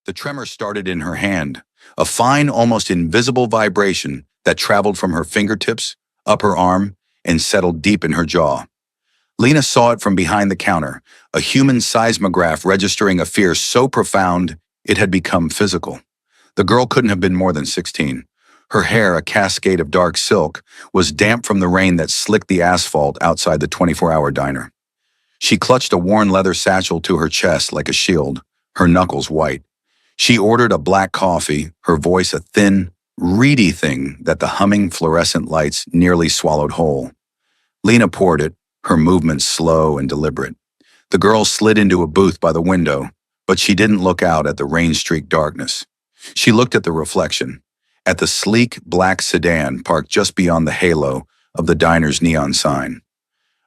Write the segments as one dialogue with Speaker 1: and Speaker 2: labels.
Speaker 1: The tremor started in her hand, a fine, almost invisible vibration that traveled from her fingertips, up her arm, and settled deep in her jaw. Lena saw it from behind the counter, a human seismograph registering a fear so profound it had become physical. The girl couldn't have been more than 16. Her hair, a cascade of dark silk, was damp from the rain that slicked the asphalt outside the 24-hour diner. She clutched a worn leather satchel to her chest like a shield, her knuckles white. She ordered a black coffee, her voice a thin, reedy thing that the humming fluorescent lights nearly swallowed whole. Lena poured it, her movements slow and deliberate. The girl slid into a booth by the window, but she didn't look out at the rain-streaked darkness. She looked at the reflection, at the sleek black sedan parked just beyond the halo of the diner's neon sign.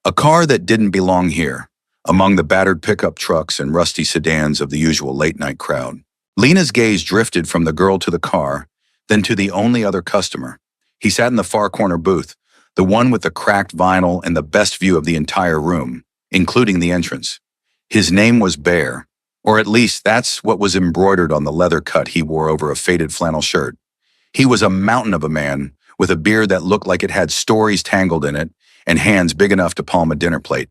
Speaker 1: A car that didn't belong here, among the battered pickup trucks and rusty sedans of the usual late-night crowd. Lena's gaze drifted from the girl to the car, then to the only other customer. He sat in the far corner booth, the one with the cracked vinyl and the best view of the entire room, including the entrance. His name was Bear, or at least that's what was embroidered on the leather cut he wore over a faded flannel shirt. He was a mountain of a man, with a beard that looked like it had stories tangled in it, and hands big enough to palm a dinner plate.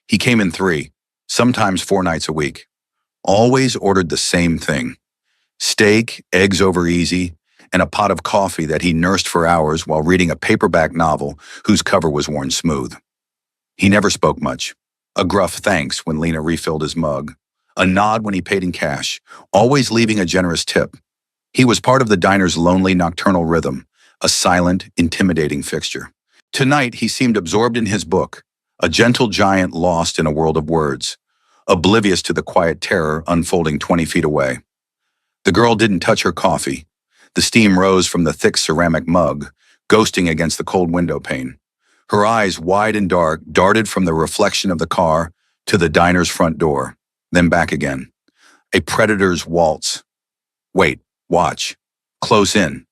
Speaker 1: He came in 3, sometimes 4 nights a week. Always ordered the same thing: steak, eggs over easy, and a pot of coffee that he nursed for hours while reading a paperback novel whose cover was worn smooth. He never spoke much. A gruff thanks when Lena refilled his mug, a nod when he paid in cash, always leaving a generous tip. He was part of the diner's lonely nocturnal rhythm, a silent, intimidating fixture. Tonight, he seemed absorbed in his book, a gentle giant lost in a world of words, oblivious to the quiet terror unfolding 20 feet away. The girl didn't touch her coffee. The steam rose from the thick ceramic mug, ghosting against the cold window pane. Her eyes, wide and dark, darted from the reflection of the car to the diner's front door, then back again. A predator's waltz. Wait, watch. Close in.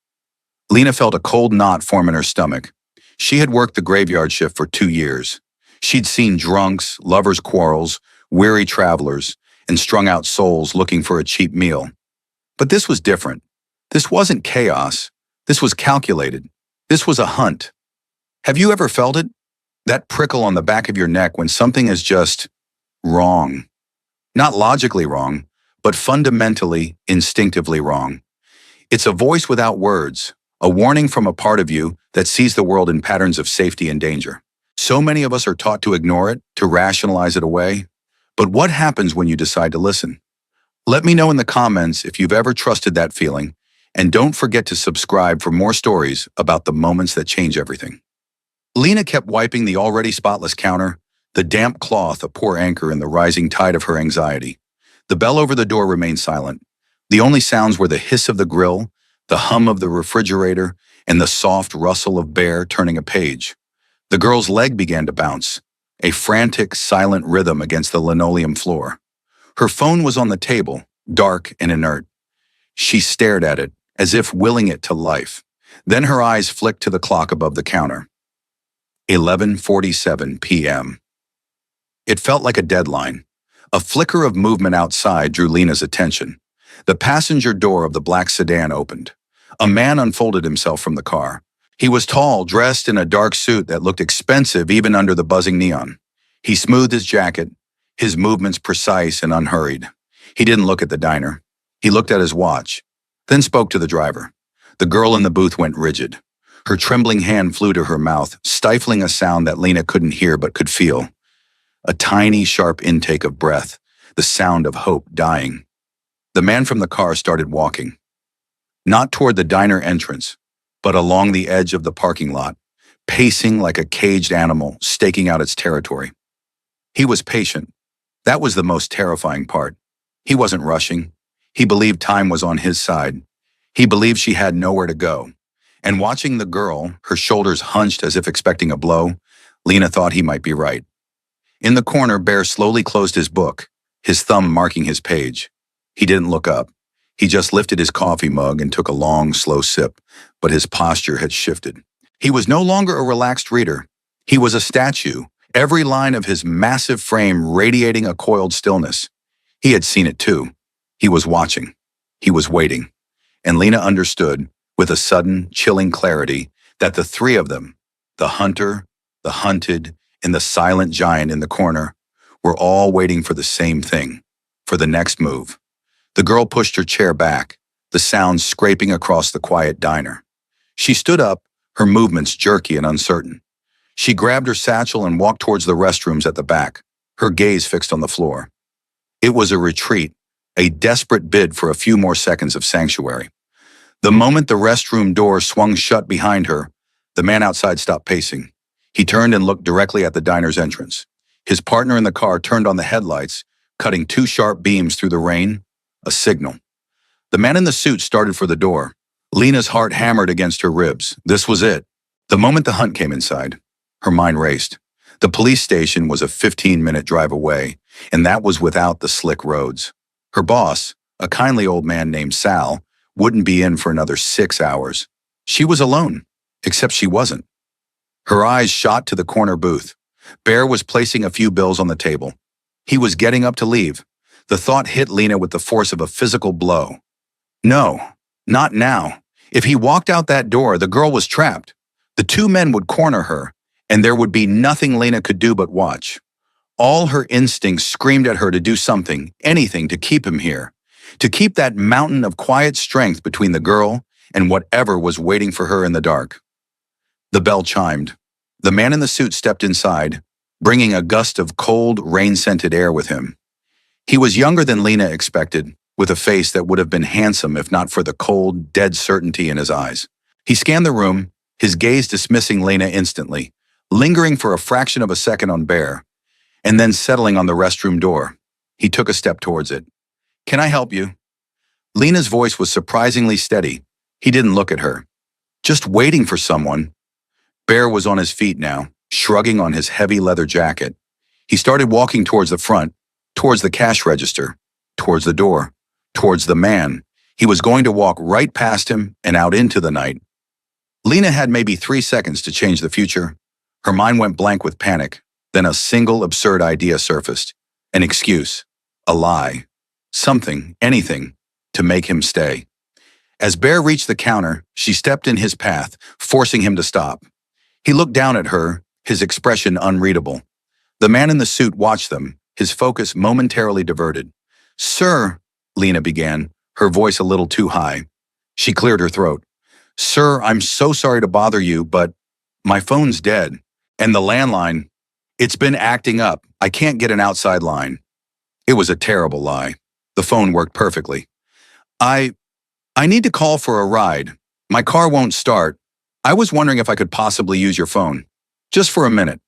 Speaker 1: Lena felt a cold knot form in her stomach. She had worked the graveyard shift for 2 years. She'd seen drunks, lovers' quarrels, weary travelers, and strung-out souls looking for a cheap meal. But this was different. This wasn't chaos. This was calculated. This was a hunt. Have you ever felt it? That prickle on the back of your neck when something is just wrong. Not logically wrong, but fundamentally, instinctively wrong. It's a voice without words, a warning from a part of you that sees the world in patterns of safety and danger. So many of us are taught to ignore it, to rationalize it away. But what happens when you decide to listen? Let me know in the comments if you've ever trusted that feeling, and don't forget to subscribe for more stories about the moments that change everything. Lena kept wiping the already spotless counter, the damp cloth a poor anchor in the rising tide of her anxiety. The bell over the door remained silent. The only sounds were the hiss of the grill, the hum of the refrigerator, and the soft rustle of Bear turning a page. The girl's leg began to bounce, a frantic, silent rhythm against the linoleum floor. Her phone was on the table, dark and inert. She stared at it, as if willing it to life. Then her eyes flicked to the clock above the counter. 11:47 p.m. It felt like a deadline. A flicker of movement outside drew Lena's attention. The passenger door of the black sedan opened. A man unfolded himself from the car. He was tall, dressed in a dark suit that looked expensive even under the buzzing neon. He smoothed his jacket, his movements precise and unhurried. He didn't look at the diner. He looked at his watch, then spoke to the driver. The girl in the booth went rigid. Her trembling hand flew to her mouth, stifling a sound that Lena couldn't hear but could feel. A tiny, sharp intake of breath, the sound of hope dying. The man from the car started walking. Not toward the diner entrance, but along the edge of the parking lot, pacing like a caged animal, staking out its territory. He was patient. That was the most terrifying part. He wasn't rushing. He believed time was on his side. He believed she had nowhere to go. And watching the girl, her shoulders hunched as if expecting a blow, Lena thought he might be right. In the corner, Bear slowly closed his book, his thumb marking his page. He didn't look up. He just lifted his coffee mug and took a long, slow sip, but his posture had shifted. He was no longer a relaxed reader. He was a statue, every line of his massive frame radiating a coiled stillness. He had seen it too. He was watching. He was waiting, and Lena understood, with a sudden, chilling clarity, that the three of them, the hunter, the hunted, and the silent giant in the corner, were all waiting for the same thing, for the next move. The girl pushed her chair back, the sound scraping across the quiet diner. She stood up, her movements jerky and uncertain. She grabbed her satchel and walked towards the restrooms at the back, her gaze fixed on the floor. It was a retreat, a desperate bid for a few more seconds of sanctuary. The moment the restroom door swung shut behind her, the man outside stopped pacing. He turned and looked directly at the diner's entrance. His partner in the car turned on the headlights, cutting two sharp beams through the rain, a signal. The man in the suit started for the door. Lena's heart hammered against her ribs. This was it. The moment the hunt came inside, her mind raced. The police station was a 15-minute drive away, and that was without the slick roads. Her boss, a kindly old man named Sal, wouldn't be in for another 6 hours. She was alone, except she wasn't. Her eyes shot to the corner booth. Bear was placing a few bills on the table. He was getting up to leave. The thought hit Lena with the force of a physical blow. No, not now. If he walked out that door, the girl was trapped. The two men would corner her, and there would be nothing Lena could do but watch. All her instincts screamed at her to do something, anything to keep him here, to keep that mountain of quiet strength between the girl and whatever was waiting for her in the dark. The bell chimed. The man in the suit stepped inside, bringing a gust of cold, rain-scented air with him. He was younger than Lena expected, with a face that would have been handsome if not for the cold, dead certainty in his eyes. He scanned the room, his gaze dismissing Lena instantly, lingering for a fraction of a second on Bear, and then settling on the restroom door. He took a step towards it. "Can I help you?" Lena's voice was surprisingly steady. He didn't look at her. Just waiting for someone. Bear was on his feet now, shrugging on his heavy leather jacket. He started walking towards the front, towards the cash register, towards the door, towards the man. He was going to walk right past him and out into the night. Lena had maybe 3 seconds to change the future. Her mind went blank with panic. Then a single absurd idea surfaced. An excuse. A lie. Something, anything, to make him stay. As Bear reached the counter, she stepped in his path, forcing him to stop. He looked down at her, his expression unreadable. The man in the suit watched them, his focus momentarily diverted. "Sir," Lena began, her voice a little too high. She cleared her throat. "Sir, I'm so sorry to bother you, but my phone's dead. And the landline, it's been acting up. I can't get an outside line." It was a terrible lie. The phone worked perfectly. I need to call for a ride. My car won't start. I was wondering if I could possibly use your phone. Just for a minute."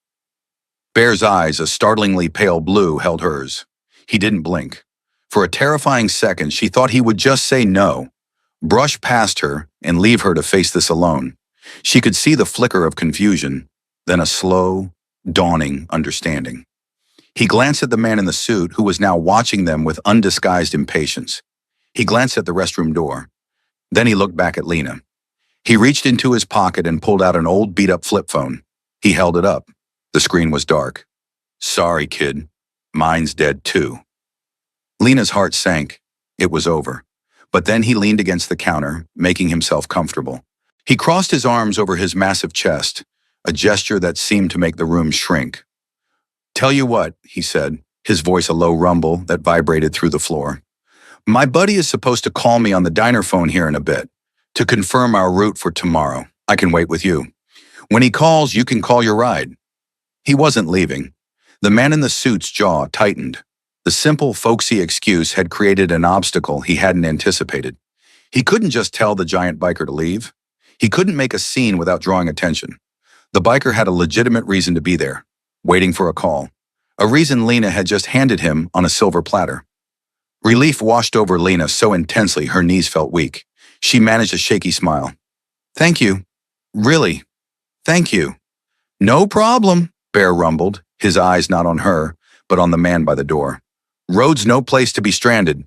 Speaker 1: Bear's eyes, a startlingly pale blue, held hers. He didn't blink. For a terrifying second, she thought he would just say no, brush past her, and leave her to face this alone. She could see the flicker of confusion, then a slow, dawning understanding. He glanced at the man in the suit, who was now watching them with undisguised impatience. He glanced at the restroom door. Then he looked back at Lena. He reached into his pocket and pulled out an old beat-up flip phone. He held it up. The screen was dark. "Sorry, kid. Mine's dead too." Lena's heart sank. It was over. But then he leaned against the counter, making himself comfortable. He crossed his arms over his massive chest, a gesture that seemed to make the room shrink. "Tell you what," he said, his voice a low rumble that vibrated through the floor. "My buddy is supposed to call me on the diner phone here in a bit, to confirm our route for tomorrow. I can wait with you. When he calls, you can call your ride." He wasn't leaving. The man in the suit's jaw tightened. The simple, folksy excuse had created an obstacle he hadn't anticipated. He couldn't just tell the giant biker to leave. He couldn't make a scene without drawing attention. The biker had a legitimate reason to be there, waiting for a call. A reason Lena had just handed him on a silver platter. Relief washed over Lena so intensely her knees felt weak. She managed a shaky smile. "Thank you. Really. Thank you." "No problem," Bear rumbled, his eyes not on her, but on the man by the door. "Road's no place to be stranded."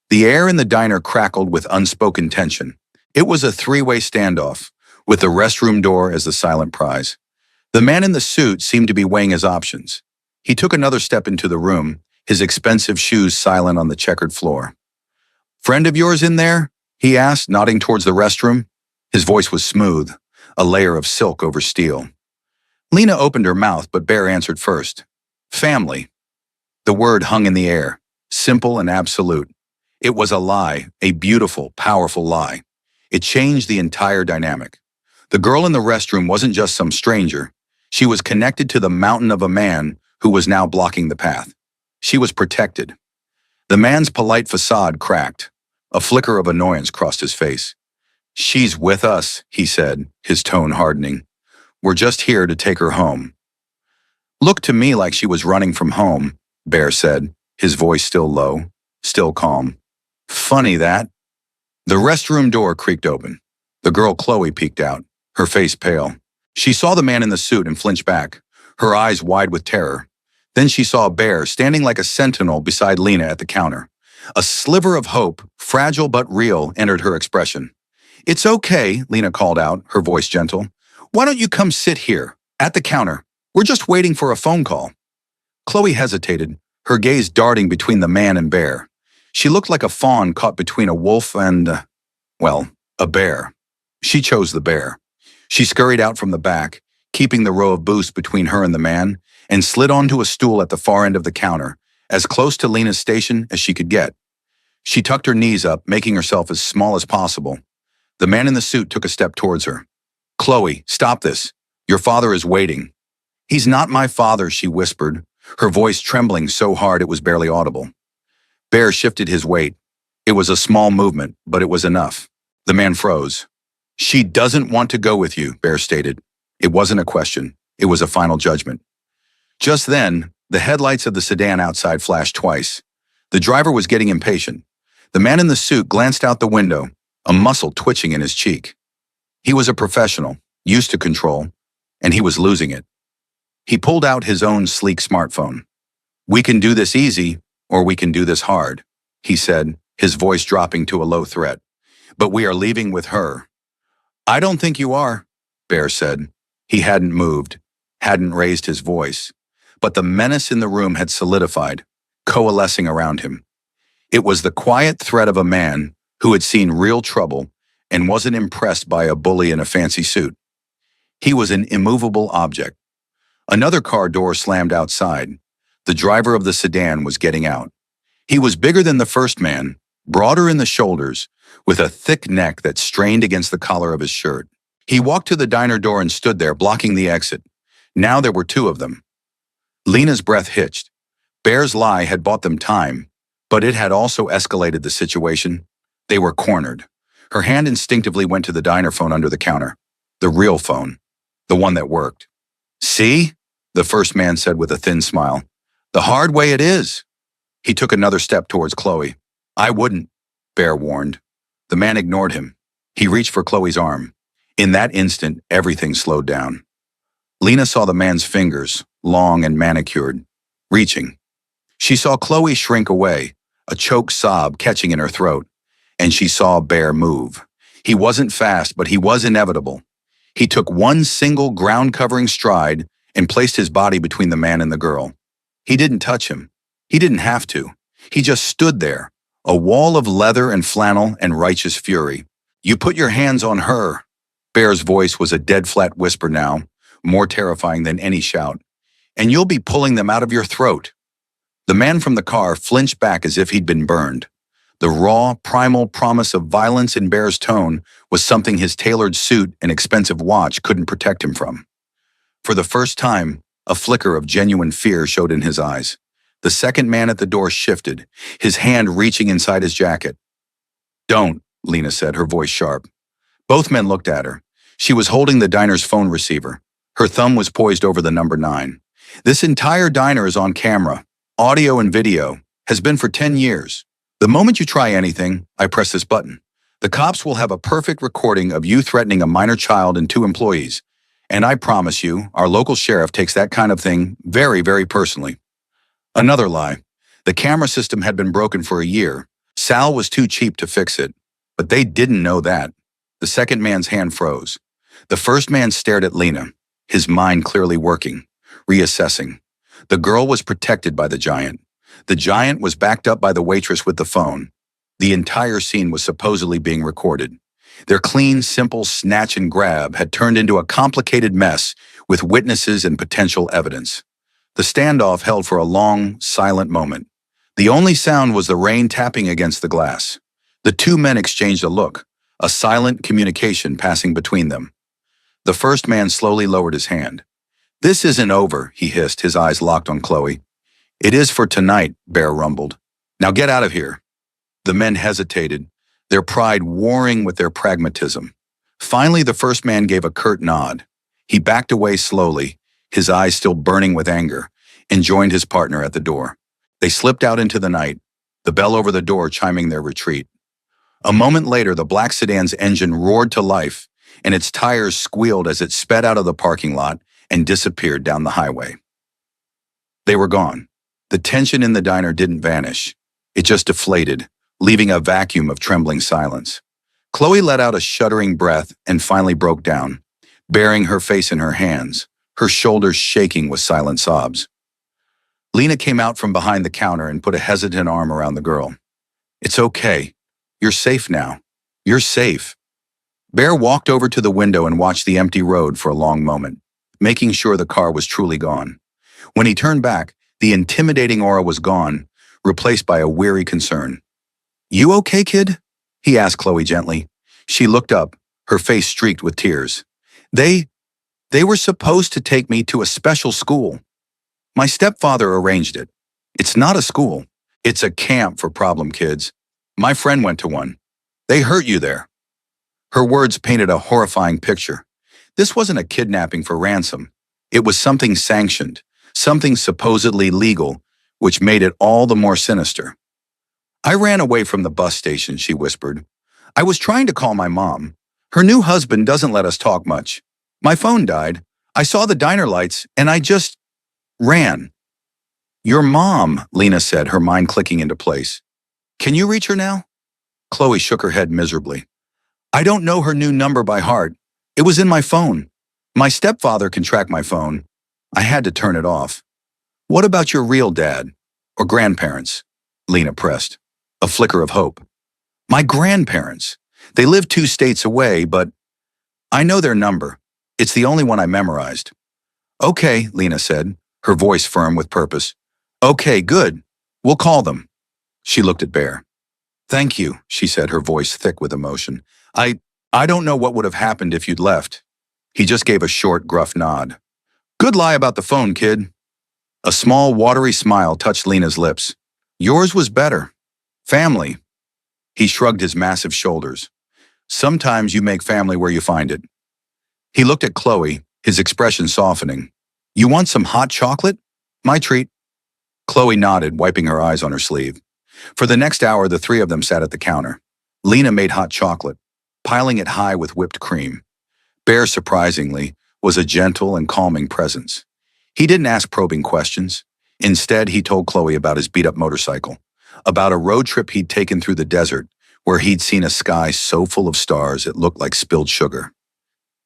Speaker 1: The air in the diner crackled with unspoken tension. It was a three-way standoff, with the restroom door as the silent prize. The man in the suit seemed to be weighing his options. He took another step into the room, his expensive shoes silent on the checkered floor. Friend of yours in there? He asked, nodding towards the restroom. His voice was smooth, a layer of silk over steel. Lena opened her mouth, but Bear answered first. Family. The word hung in the air, simple and absolute. It was a lie, a beautiful, powerful lie. It changed the entire dynamic. The girl in the restroom wasn't just some stranger. She was connected to the mountain of a man who was now blocking the path. She was protected. The man's polite facade cracked. A flicker of annoyance crossed his face. She's with us, he said, his tone hardening. We're just here to take her home. Looked to me like she was running from home, Bear said, his voice still low, still calm. Funny that. The restroom door creaked open. The girl Chloe peeked out, her face pale. She saw the man in the suit and flinched back, her eyes wide with terror. Then she saw Bear standing like a sentinel beside Lena at the counter. A sliver of hope, fragile but real, entered her expression. It's okay, Lena called out, her voice gentle. Why don't you come sit here, at the counter? We're just waiting for a phone call. Chloe hesitated, her gaze darting between the man and Bear. She looked like a fawn caught between a wolf and, a bear. She chose the bear. She scurried out from the back, keeping the row of booths between her and the man, and slid onto a stool at the far end of the counter, as close to Lena's station as she could get. She tucked her knees up, making herself as small as possible. The man in the suit took a step towards her. Chloe, stop this. Your father is waiting. He's not my father, she whispered, her voice trembling so hard it was barely audible. Bear shifted his weight. It was a small movement, but it was enough. The man froze. She doesn't want to go with you, Bear stated. It wasn't a question. It was a final judgment. Just then, the headlights of the sedan outside flashed twice. The driver was getting impatient. The man in the suit glanced out the window, a muscle twitching in his cheek. He was a professional, used to control, and he was losing it. He pulled out his own sleek smartphone. We can do this easy, or we can do this hard, he said, his voice dropping to a low threat. But we are leaving with her. I don't think you are, Bear said. He hadn't moved, hadn't raised his voice, but the menace in the room had solidified, coalescing around him. It was the quiet threat of a man who had seen real trouble and wasn't impressed by a bully in a fancy suit. He was an immovable object. Another car door slammed outside. The driver of the sedan was getting out. He was bigger than the first man, broader in the shoulders, with a thick neck that strained against the collar of his shirt. He walked to the diner door and stood there, blocking the exit. Now there were two of them. Lena's breath hitched. Bear's lie had bought them time, but it had also escalated the situation. They were cornered. Her hand instinctively went to the diner phone under the counter. The real phone. The one that worked. See? The first man said with a thin smile. The hard way it is. He took another step towards Chloe. I wouldn't, Bear warned. The man ignored him. He reached for Chloe's arm. In that instant, everything slowed down. Lena saw the man's fingers, long and manicured, reaching. She saw Chloe shrink away, a choked sob catching in her throat, and she saw Bear move. He wasn't fast, but he was inevitable. He took one single ground-covering stride and placed his body between the man and the girl. He didn't touch him. He didn't have to. He just stood there, a wall of leather and flannel and righteous fury. You put your hands on her. Bear's voice was a dead-flat whisper now, more terrifying than any shout. And you'll be pulling them out of your throat. The man from the car flinched back as if he'd been burned. The raw, primal promise of violence in Bear's tone was something his tailored suit and expensive watch couldn't protect him from. For the first time, a flicker of genuine fear showed in his eyes. The second man at the door shifted, his hand reaching inside his jacket. Don't, Lena said, her voice sharp. Both men looked at her. She was holding the diner's phone receiver. Her thumb was poised over the number 9. This entire diner is on camera, audio and video, has been for 10 years. The moment you try anything, I press this button. The cops will have a perfect recording of you threatening a minor child and 2 employees. And I promise you, our local sheriff takes that kind of thing very, very personally. Another lie. The camera system had been broken for a year. Sal was too cheap to fix it. But they didn't know that. The second man's hand froze. The first man stared at Lena, his mind clearly working, reassessing. The girl was protected by the giant. The giant was backed up by the waitress with the phone. The entire scene was supposedly being recorded. Their clean, simple snatch and grab had turned into a complicated mess with witnesses and potential evidence. The standoff held for a long, silent moment. The only sound was the rain tapping against the glass. The two men exchanged a look, a silent communication passing between them. The first man slowly lowered his hand. "This isn't over," he hissed, his eyes locked on Chloe. "It is for tonight," Bear rumbled. "Now get out of here." The men hesitated, their pride warring with their pragmatism. Finally, the first man gave a curt nod. He backed away slowly, his eyes still burning with anger, and joined his partner at the door. They slipped out into the night, the bell over the door chiming their retreat. A moment later, the black sedan's engine roared to life, and its tires squealed as it sped out of the parking lot and disappeared down the highway. They were gone. The tension in the diner didn't vanish. It just deflated, leaving a vacuum of trembling silence. Chloe let out a shuddering breath and finally broke down, burying her face in her hands, her shoulders shaking with silent sobs. Lena came out from behind the counter and put a hesitant arm around the girl. "It's okay. You're safe now. You're safe." Bear walked over to the window and watched the empty road for a long moment, making sure the car was truly gone. When he turned back, the intimidating aura was gone, replaced by a weary concern. "You okay, kid?" he asked Chloe gently. She looked up, her face streaked with tears. They were supposed to take me to a special school. My stepfather arranged it. It's not a school. It's a camp for problem kids. My friend went to one. They hurt you there." Her words painted a horrifying picture. This wasn't a kidnapping for ransom. It was something sanctioned, something supposedly legal, which made it all the more sinister. "I ran away from the bus station," she whispered. "I was trying to call my mom. Her new husband doesn't let us talk much. My phone died. I saw the diner lights, and I just ran." "Your mom," Lena said, her mind clicking into place. "Can you reach her now?" Chloe shook her head miserably. "I don't know her new number by heart. It was in my phone. My stepfather can track my phone. I had to turn it off." "What about your real dad? Or grandparents?" Lena pressed, a flicker of hope. "My grandparents. They live 2 states away, but I know their number. It's the only one I memorized." "Okay," Lena said, her voice firm with purpose. "Okay, good. We'll call them." She looked at Bear. "Thank you," she said, her voice thick with emotion. I don't know what would have happened if you'd left." He just gave a short, gruff nod. "Good lie about the phone, kid." A small, watery smile touched Lena's lips. "Yours was better. Family." He shrugged his massive shoulders. "Sometimes you make family where you find it." He looked at Chloe, his expression softening. "You want some hot chocolate? My treat." Chloe nodded, wiping her eyes on her sleeve. For the next hour, the three of them sat at the counter. Lena made hot chocolate, piling it high with whipped cream. Bear, surprisingly, was a gentle and calming presence. He didn't ask probing questions. Instead, he told Chloe about his beat-up motorcycle, about a road trip he'd taken through the desert, where he'd seen a sky so full of stars it looked like spilled sugar.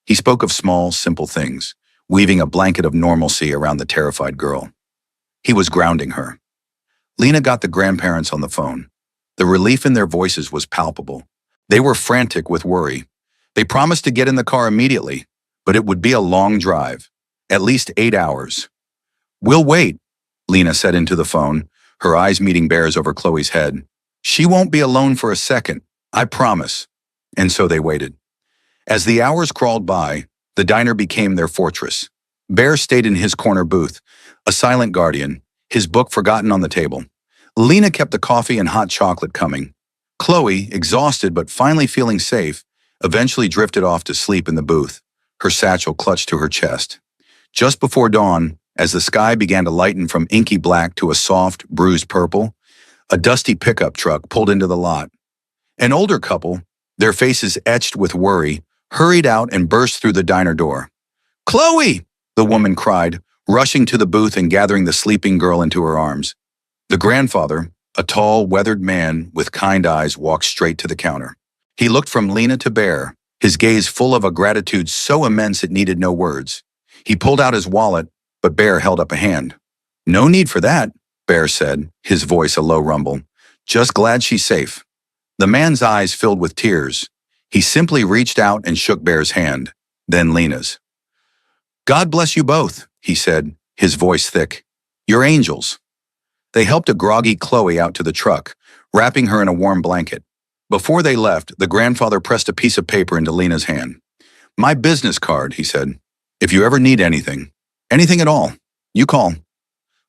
Speaker 1: He spoke of small, simple things, weaving a blanket of normalcy around the terrified girl. He was grounding her. Lena got the grandparents on the phone. The relief in their voices was palpable. They were frantic with worry. They promised to get in the car immediately, but it would be a long drive, at least 8 hours. "We'll wait," Lena said into the phone, her eyes meeting Bear's over Chloe's head. "She won't be alone for a second, I promise." And so they waited. As the hours crawled by, the diner became their fortress. Bear stayed in his corner booth, a silent guardian, his book forgotten on the table. Lena kept the coffee and hot chocolate coming. Chloe, exhausted but finally feeling safe, eventually drifted off to sleep in the booth, her satchel clutched to her chest. Just before dawn, as the sky began to lighten from inky black to a soft, bruised purple, a dusty pickup truck pulled into the lot. An older couple, their faces etched with worry, hurried out and burst through the diner door. "Chloe!" the woman cried, rushing to the booth and gathering the sleeping girl into her arms. The grandfather, a tall, weathered man with kind eyes, walked straight to the counter. He looked from Lena to Bear, his gaze full of a gratitude so immense it needed no words. He pulled out his wallet, but Bear held up a hand. "No need for that," Bear said, his voice a low rumble. "Just glad she's safe." The man's eyes filled with tears. He simply reached out and shook Bear's hand, then Lena's. "God bless you both," he said, his voice thick. "You're angels." They helped a groggy Chloe out to the truck, wrapping her in a warm blanket. Before they left, the grandfather pressed a piece of paper into Lena's hand. "My business card," he said. "If you ever need anything at all, you call."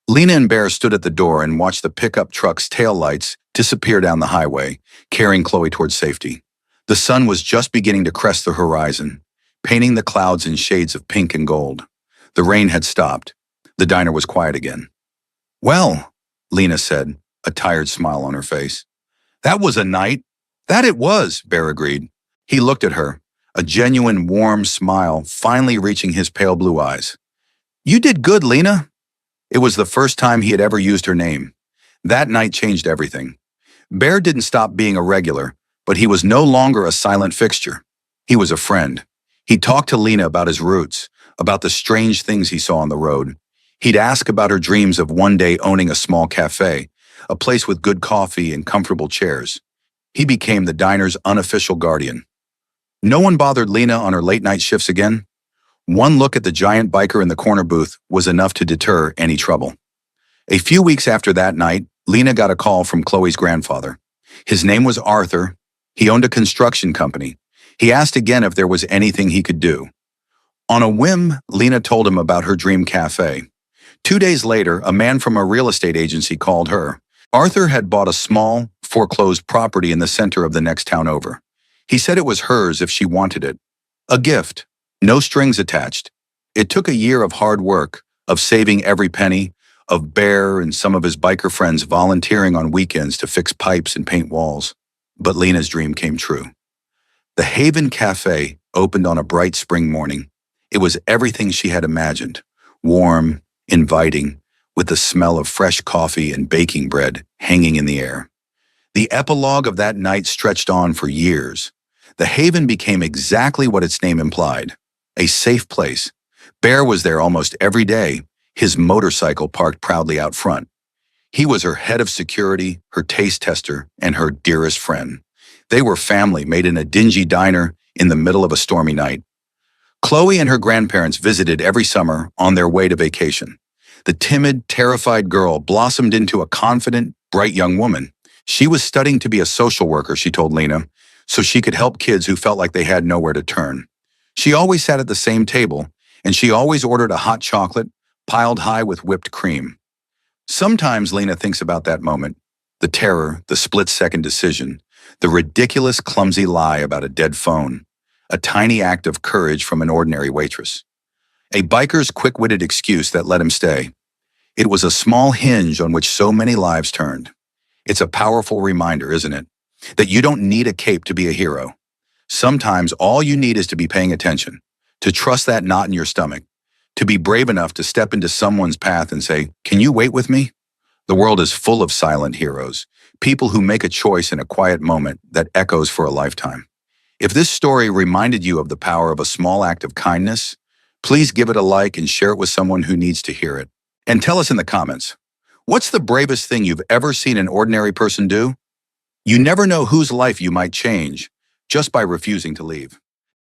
Speaker 1: Lena and Bear stood at the door and watched the pickup truck's taillights disappear down the highway, carrying Chloe towards safety. The sun was just beginning to crest the horizon, painting the clouds in shades of pink and gold. The rain had stopped. The diner was quiet again. "Well," Lena said, a tired smile on her face. "That was a night." "That it was," Bear agreed. He looked at her, a genuine warm smile finally reaching his pale blue eyes. "You did good, Lena." It was the first time he had ever used her name. That night changed everything. Bear didn't stop being a regular, but he was no longer a silent fixture. He was a friend. He talked to Lena about his roots, about the strange things he saw on the road. He'd ask about her dreams of one day owning a small cafe, a place with good coffee and comfortable chairs. He became the diner's unofficial guardian. No one bothered Lena on her late-night shifts again. One look at the giant biker in the corner booth was enough to deter any trouble. A few weeks after that night, Lena got a call from Chloe's grandfather. His name was Arthur. He owned a construction company. He asked again if there was anything he could do. On a whim, Lena told him about her dream cafe. 2 days later, a man from a real estate agency called her. Arthur had bought a small, foreclosed property in the center of the next town over. He said it was hers if she wanted it. A gift, no strings attached. It took a year of hard work, of saving every penny, of Bear and some of his biker friends volunteering on weekends to fix pipes and paint walls. But Lena's dream came true. The Haven Cafe opened on a bright spring morning. It was everything she had imagined, warm, inviting, with the smell of fresh coffee and baking bread hanging in the air. The epilogue of that night stretched on for years. The Haven became exactly what its name implied, a safe place. Bear was there almost every day, his motorcycle parked proudly out front. He was her head of security, her taste tester, and her dearest friend. They were family made in a dingy diner in the middle of a stormy night. Chloe and her grandparents visited every summer on their way to vacation. The timid, terrified girl blossomed into a confident, bright young woman. She was studying to be a social worker, she told Lena, so she could help kids who felt like they had nowhere to turn. She always sat at the same table, and she always ordered a hot chocolate, piled high with whipped cream. Sometimes Lena thinks about that moment, the terror, the split-second decision, the ridiculous, clumsy lie about a dead phone, a tiny act of courage from an ordinary waitress. A biker's quick-witted excuse that let him stay. It was a small hinge on which so many lives turned. It's a powerful reminder, isn't it? That you don't need a cape to be a hero. Sometimes all you need is to be paying attention, to trust that knot in your stomach, to be brave enough to step into someone's path and say, "Can you wait with me?" The world is full of silent heroes, people who make a choice in a quiet moment that echoes for a lifetime. If this story reminded you of the power of a small act of kindness, please give it a like and share it with someone who needs to hear it. And tell us in the comments, what's the bravest thing you've ever seen an ordinary person do? You never know whose life you might change just by refusing to leave.